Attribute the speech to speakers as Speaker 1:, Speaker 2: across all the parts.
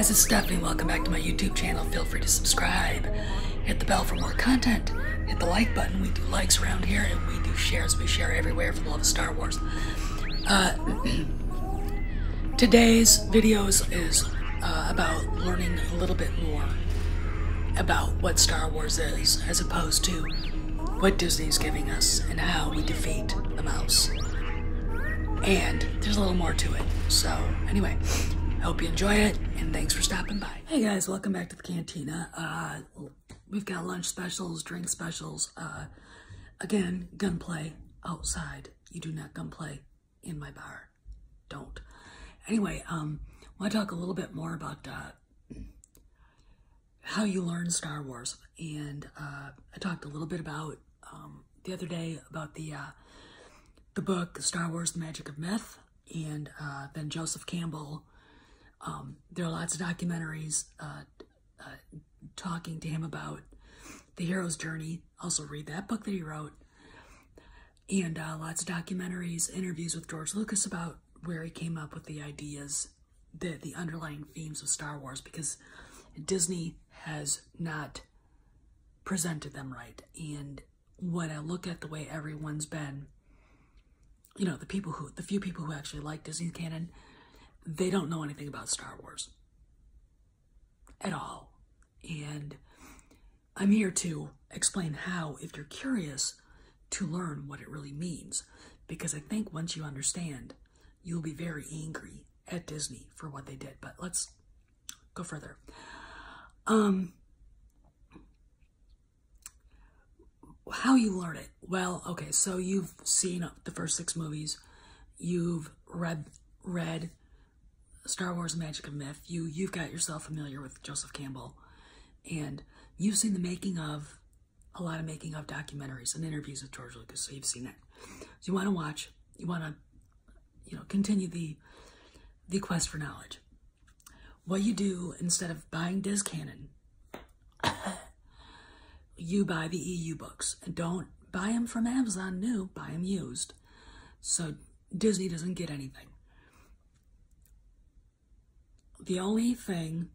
Speaker 1: guys, it's Stephanie. Welcome back to my YouTube channel. Feel free to subscribe. Hit the bell for more content. Hit the like button. We do likes around here, and we do shares. We share everywhere for the love of Star Wars. Today's videos is about learning a little bit more about what Star Wars is, as opposed to what Disney's giving us and how we defeat the mouse. And there's a little more to it. So anyway, hope you enjoy it, and thanks for stopping by. Hey guys, welcome back to the cantina. We've got lunch specials, drink specials. Again, gunplay outside. You do not gunplay in my bar. Don't. Anyway, I want to talk a little bit more about how you learn Star Wars. And I talked a little bit about the other day about the book Star Wars: The Magic of Myth, and then Joseph Campbell. There are lots of documentaries talking to him about the hero's journey. Also read that book that he wrote. And lots of documentaries, interviews with George Lucas about where he came up with the ideas, the underlying themes of Star Wars, because Disney has not presented them right. And when I look at the way everyone's been, you know, the few people who actually like Disney canon, they don't know anything about Star Wars at all. And I'm here to explain how, if you're curious, to learn what it really means. Because I think once you understand, you'll be very angry at Disney for what they did. But let's go further. How you learn it? Well, okay, so you've seen the first 6 movies. You've read Star Wars: Magic of Myth. You've got yourself familiar with Joseph Campbell, and you've seen a lot of making of documentaries and interviews with George Lucas. So you've seen it. So you want to watch. You want to, continue the quest for knowledge. What you do, instead of buying Diz Canon, you buy the EU books, and don't buy them from Amazon new. Buy them used, so Disney doesn't get anything. The only thing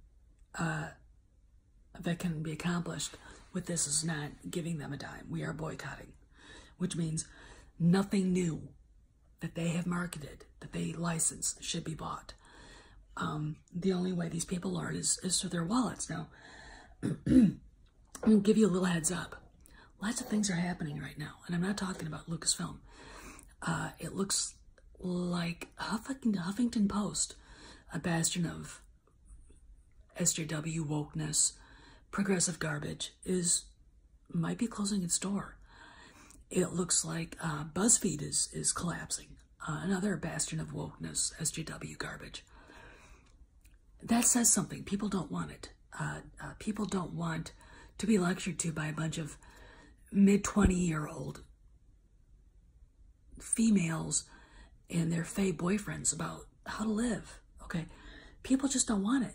Speaker 1: that can be accomplished with this is not giving them a dime. We are boycotting, which means nothing new that they have marketed, that they license, should be bought. The only way these people learn is through their wallets. Now, I'm going to give you a little heads up. Lots of things are happening right now, and I'm not talking about Lucasfilm. It looks like Huffington Post, a bastion of SJW wokeness, progressive garbage, might be closing its door. It looks like BuzzFeed is collapsing, another bastion of wokeness, SJW garbage. That says something. People don't want it. People don't want to be lectured to by a bunch of mid-20-year-old females and their fey boyfriends about how to live, okay? People just don't want it.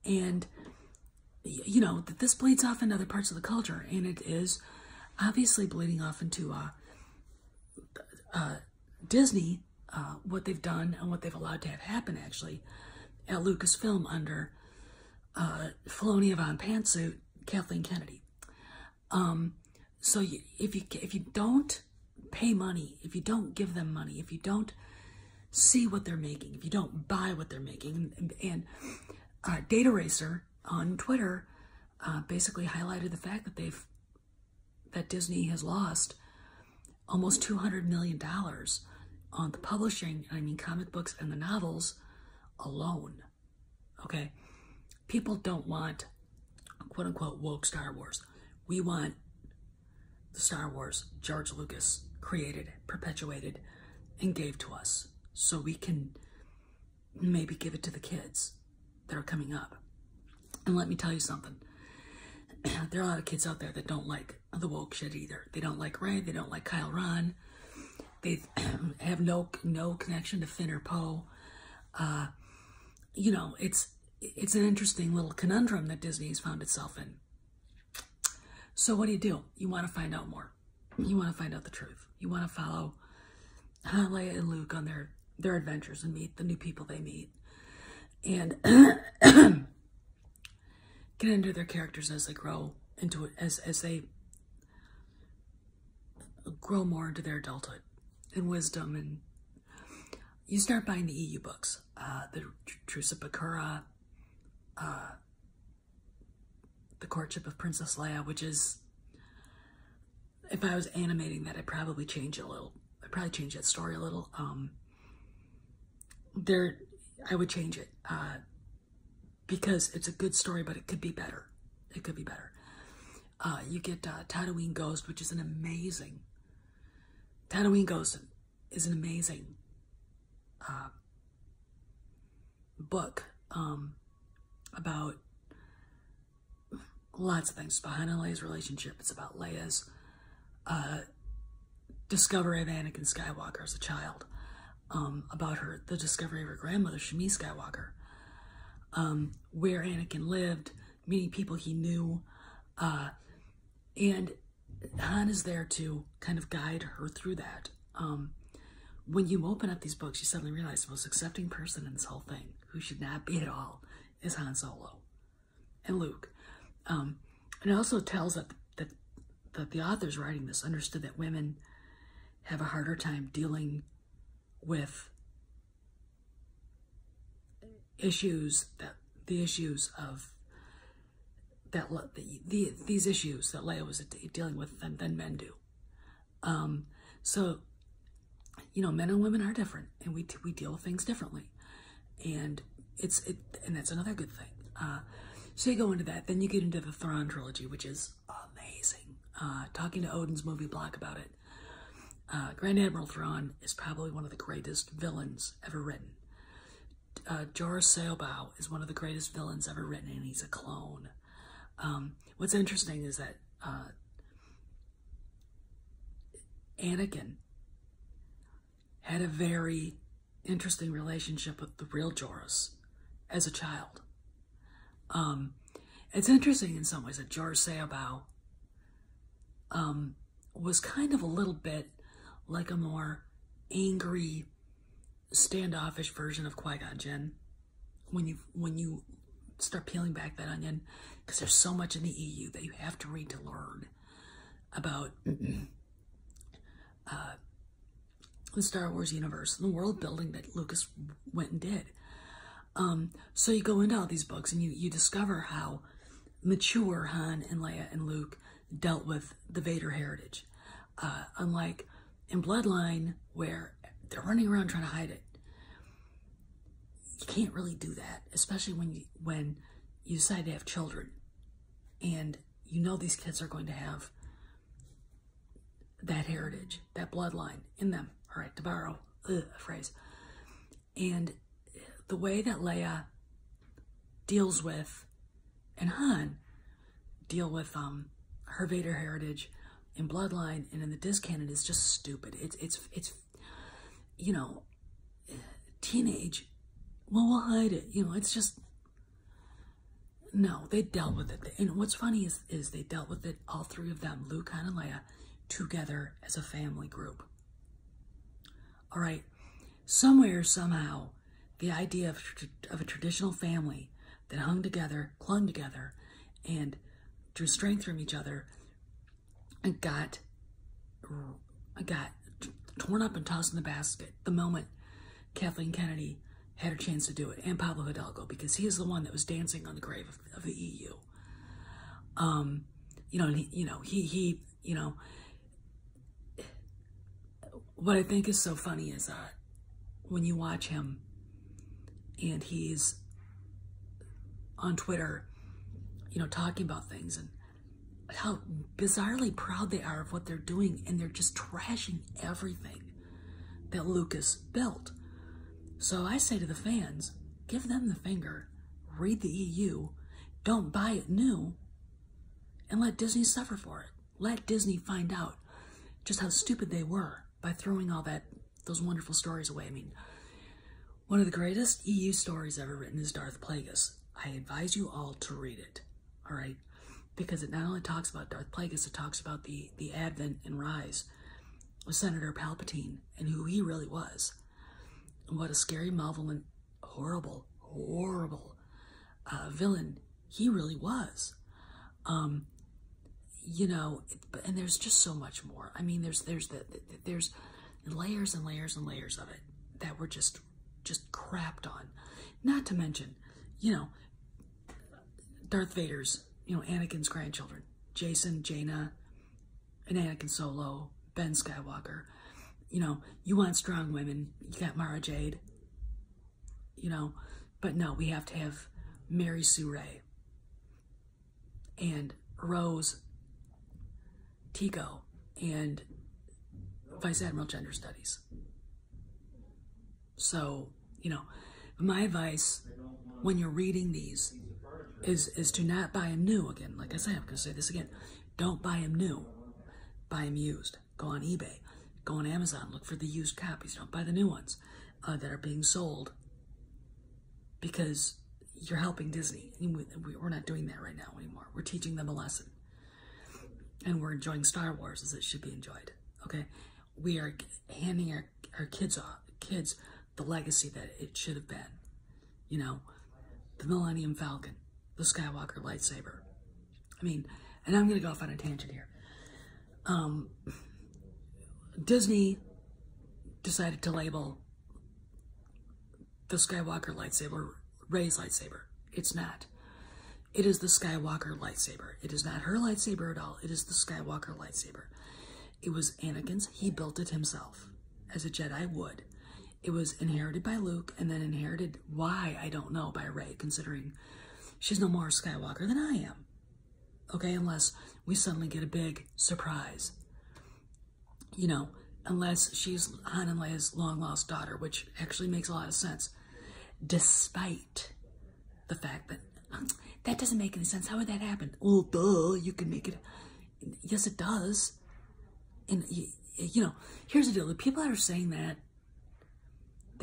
Speaker 1: And, that this bleeds off into other parts of the culture, and it is obviously bleeding off into Disney, what they've done and what they've allowed to have happen, actually, at Lucasfilm under Filoni Von Pantsuit, Kathleen Kennedy. So if you don't pay money, if you don't give them money, if you don't see what they're making, if you don't buy what they're making, and Data Racer on Twitter basically highlighted the fact that Disney has lost almost $200 million on the publishing, comic books and the novels alone. Okay, people don't want quote unquote woke Star Wars. We want the Star Wars George Lucas created, perpetuated, and gave to us, so we can maybe give it to the kids that are coming up. And let me tell you something. There are a lot of kids out there that don't like the woke shit either. They don't like Rey. They don't like Kyle Ron. They have no connection to Finn or Poe. It's an interesting little conundrum that Disney has found itself in. So what do? You want to find out more. You want to find out the truth. You want to follow Han, Leia, and Luke on their adventures and meet the new people they meet. and get into their characters as they grow into it, as they grow more into their adulthood and wisdom. And you start buying the EU books, the Trusa Bakura, The Courtship of Princess Leia, which is, if I was animating that, I'd probably change it a little. I'd probably change that story a little. I would change it because it's a good story, but it could be better. It could be better. You get Tatooine Ghost, which is an amazing. Tatooine Ghost is an amazing book about lots of things. Behind Leia's relationship. It's about Leia's discovery of Anakin Skywalker as a child, about the discovery of her grandmother, Shmi Skywalker, where Anakin lived, meeting people he knew, and Han is there to kind of guide her through that. When you open up these books, you suddenly realize the most accepting person in this whole thing, who should not be at all, is Han Solo and Luke. And it also tells that the authors writing this understood that women have a harder time dealing with these issues that Leia was dealing with than men do. So, you know, men and women are different, and we deal with things differently, and and that's another good thing. So you go into that, then you get into the Thrawn trilogy, which is amazing. Talking to Odin's movie blog about it, Grand Admiral Thrawn is probably one of the greatest villains ever written. Joruus Saobao is one of the greatest villains ever written, and he's a clone. What's interesting is that Anakin had a very interesting relationship with the real Joruus as a child. It's interesting in some ways that Joruus Saobao was kind of a little bit like a more angry, standoffish version of Qui-Gon Jinn when you start peeling back that onion, because there's so much in the EU that you have to read to learn about the Star Wars universe and the world building that Lucas went and did. So you go into all these books and you discover how mature Han and Leia and Luke dealt with the Vader heritage. Unlike in Bloodline, where they're running around trying to hide it. You can't really do that, especially when you decide to have children and you know these kids are going to have that heritage, that bloodline in them, all right, to borrow a phrase. And the way that Leia deals with, and Han deal with her Vader heritage in Bloodline and in the disc canon is just stupid. It's you know, teenage, well, we'll hide it. You know, it's just, no, they dealt with it. And what's funny is they dealt with it, all three of them, Luke, Han, and Leia, together as a family group. All right, somewhere, somehow, the idea of a traditional family that hung together, clung together, and drew strength from each other, and got torn up and tossed in the basket the moment Kathleen Kennedy had a chance to do it, and Pablo Hidalgo, because he is the one that was dancing on the grave of the EU. You know, and he what I think is so funny is when you watch him and he's on Twitter, you know, talking about things and how bizarrely proud they are of what they're doing, and they're just trashing everything that Lucas built. So I say to the fans, give them the finger, read the EU, don't buy it new, and let Disney suffer for it. Let Disney find out just how stupid they were by throwing all those wonderful stories away. I mean, one of the greatest EU stories ever written is Darth Plagueis. I advise you all to read it, all right? Because it not only talks about Darth Plagueis, it talks about the advent and rise of Senator Palpatine and who he really was. And what a scary, malevolent, horrible horrible villain he really was. You know, and there's just so much more. I mean, there's layers and layers and layers of it that were just crapped on. Not to mention, you know, Darth Vader's, you know, Anakin's grandchildren, Jason, Jaina, and Anakin Solo, Ben Skywalker. You know, you want strong women, you got Mara Jade, you know, but no, we have to have Mary Sue Ray and Rose Tico and Vice Admiral Gender Studies. So, you know, my advice when you're reading these is to not buy them new. Again, like I said, I'm going to say this again. Don't buy them new. Buy them used. Go on eBay. Go on Amazon. Look for the used copies. Don't buy the new ones that are being sold, because you're helping Disney. We're not doing that right now anymore. We're teaching them a lesson. And we're enjoying Star Wars as it should be enjoyed. Okay? We are handing our kids the legacy that it should have been. You know, the Millennium Falcon, the Skywalker lightsaber. I mean, and I'm going to go off on a tangent here. Disney decided to label the Skywalker lightsaber Rey's lightsaber. It's not. It is the Skywalker lightsaber. It is not her lightsaber at all. It is the Skywalker lightsaber. It was Anakin's. He built it himself, as a Jedi would. It was inherited by Luke, and then inherited, why, I don't know, by Rey, considering she's no more Skywalker than I am. Okay, unless we suddenly get a big surprise. You know, unless she's Han and Leia's long-lost daughter, which actually makes a lot of sense, despite the fact that that doesn't make any sense. How would that happen? Well, duh, you can make it. Yes, it does. And, you know, here's the deal. The people that are saying that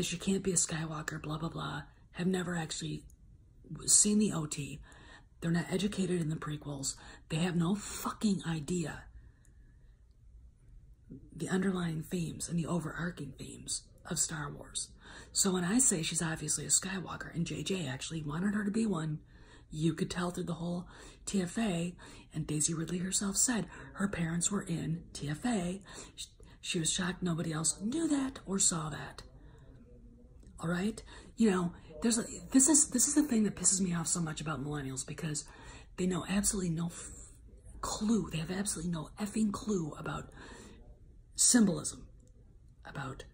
Speaker 1: she can't be a Skywalker, blah, blah, blah, have never actually seen the OT. They're not educated in the prequels. They have no fucking idea the underlying themes and the overarching themes of Star Wars. So when I say she's obviously a Skywalker, and JJ actually wanted her to be one, you could tell through the whole TFA, and Daisy Ridley herself said her parents were in TFA. She was shocked nobody else knew that or saw that. All right? You know, this is the thing that pisses me off so much about millennials, because they know absolutely no clue. They have absolutely no effing clue about symbolism, about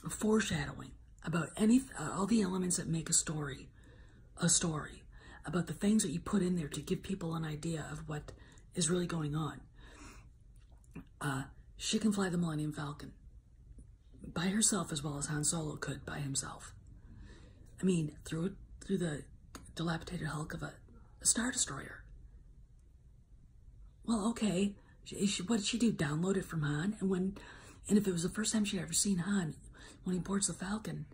Speaker 1: foreshadowing, about all the elements that make a story, about the things that you put in there to give people an idea of what is really going on. She can fly the Millennium Falcon by herself, as well as Han Solo could by himself. I mean, through the dilapidated hulk of a Star Destroyer. Well, okay, what did she do? Download it from Han? And if it was the first time she'd ever seen Han, when he boards the Falcon,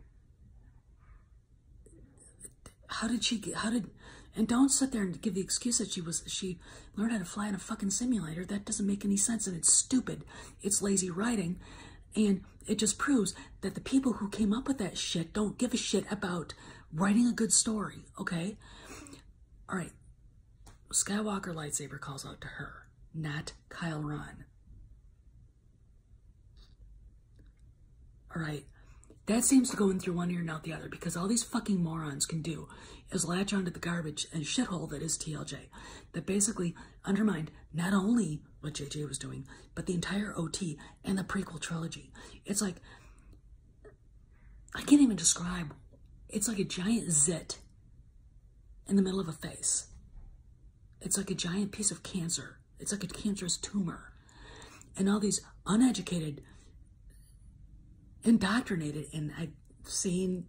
Speaker 1: and don't sit there and give the excuse that she learned how to fly in a fucking simulator. That doesn't make any sense, and it's stupid. It's lazy writing, and it just proves that the people who came up with that shit don't give a shit about writing a good story, okay? All right, Skywalker lightsaber calls out to her, not Kyle Ron. All right, that seems to go in through one ear and out the other, because all these fucking morons can do is latch onto the garbage and shithole that is TLJ, that basically undermined not only what JJ was doing, but the entire OT and the prequel trilogy. It's like, I can't even describe, it's like a giant zit in the middle of a face. It's like a giant piece of cancer. It's like a cancerous tumor. And all these uneducated, indoctrinated, and I've seen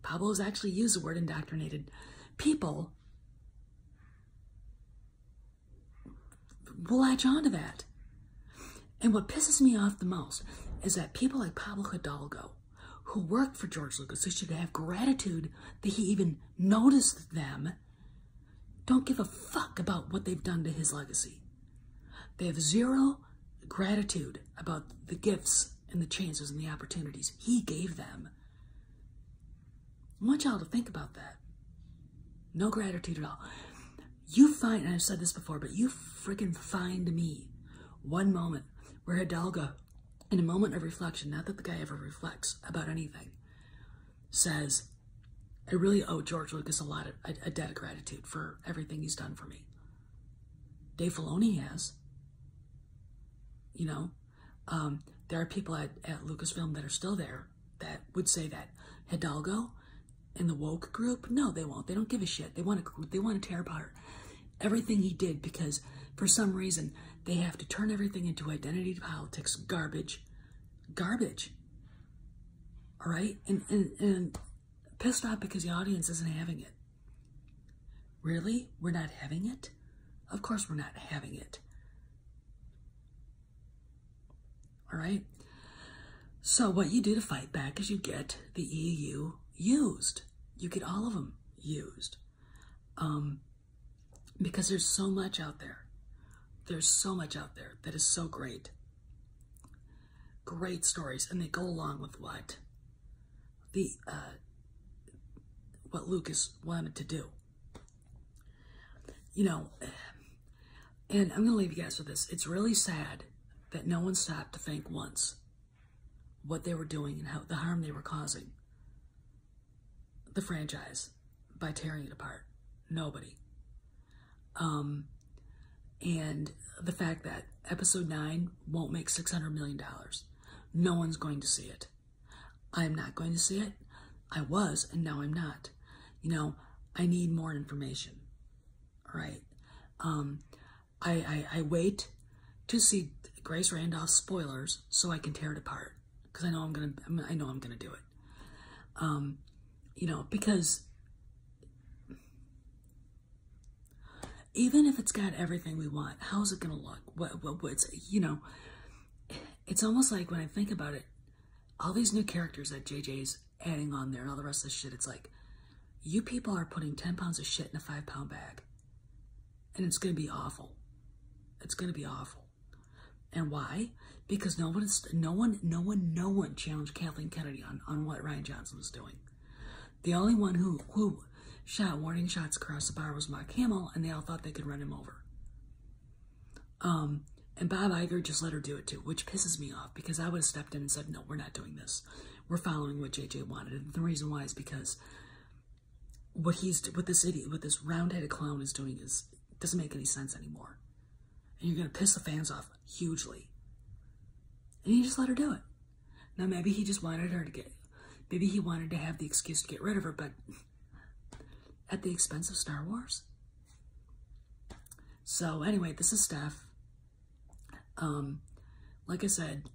Speaker 1: Pablo's actually used the word indoctrinated people, will latch on to that. And what pisses me off the most is that people like Pablo Hidalgo, who worked for George Lucas, who should have gratitude that he even noticed them, don't give a fuck about what they've done to his legacy. They have zero gratitude about the gifts and the chances and the opportunities he gave them. I want y'all to think about that. No gratitude at all. You find, and I've said this before, but you freaking find me one moment where Hidalgo, in a moment of reflection, not that the guy ever reflects about anything, says, I really owe George Lucas a debt of gratitude for everything he's done for me. Dave Filoni has. You know, there are people at Lucasfilm that are still there that would say that. Hidalgo and the woke group, no, they won't. They don't give a shit. They want to tear apart everything he did because for some reason they have to turn everything into identity politics garbage. All right? And pissed off because the audience isn't having it. Really? We're not having it? Of course we're not having it. All right? So what you do to fight back is you get the EU used. You get all of them used. Because there's so much out there. There's so much out there that is so great. Great stories, and they go along with what Lucas wanted to do. You know, and I'm going to leave you guys with this. It's really sad that no one stopped to think once what they were doing and how the harm they were causing the franchise by tearing it apart. Nobody. And the fact that episode 9 won't make $600 million. No one's going to see it. I'm not going to see it. I was, and now I'm not. You know, I need more information. All right. I wait to see Grace Randolph's spoilers so I can tear it apart because I know I'm gonna do it. You know, because even if it's got everything we want, how's it gonna look? What's, you know, it's almost like when I think about it, all these new characters that JJ's adding on there and all the rest of this shit, it's like, you people are putting 10 pounds of shit in a 5-pound bag. And it's gonna be awful. It's gonna be awful. And why? Because no one challenged Kathleen Kennedy on what Ryan Johnson was doing. The only one who shot warning shots across the bar was Mark Hamill, and they all thought they could run him over. And Bob Iger just let her do it too, which pisses me off because I would have stepped in and said, no, we're not doing this. We're following what JJ wanted. And the reason why is because what this round-headed clown is doing doesn't make any sense anymore. And you're going to piss the fans off hugely. And you just let her do it. Now, maybe he just wanted her to maybe he wanted to have the excuse to get rid of her, but at the expense of Star Wars. So anyway, this is Steph. Like I said,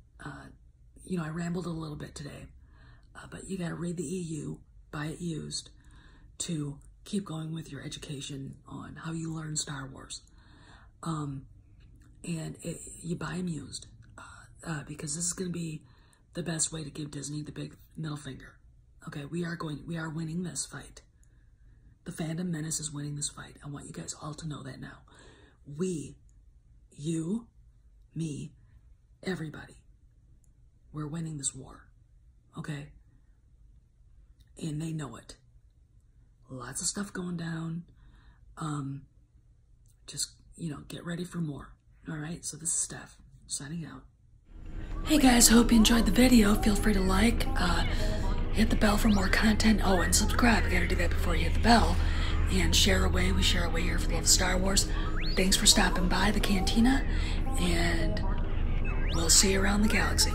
Speaker 1: you know, I rambled a little bit today, but you got to read the EU, buy it used to keep going with your education on how you learn Star Wars. And you buy them used, because this is going to be the best way to give Disney the big middle finger. Okay, we are winning this fight. The fandom menace is winning this fight. I want you guys all to know that now. We, you, me, everybody, we're winning this war. Okay? And they know it. Lots of stuff going down. Just, you know, get ready for more. All right, so this is Steph, signing out. Hey guys, hope you enjoyed the video. Feel free to like, hit the bell for more content. Oh, and subscribe. You gotta do that before you hit the bell. And share away. We share away here for the love of Star Wars. Thanks for stopping by the cantina, and we'll see you around the galaxy.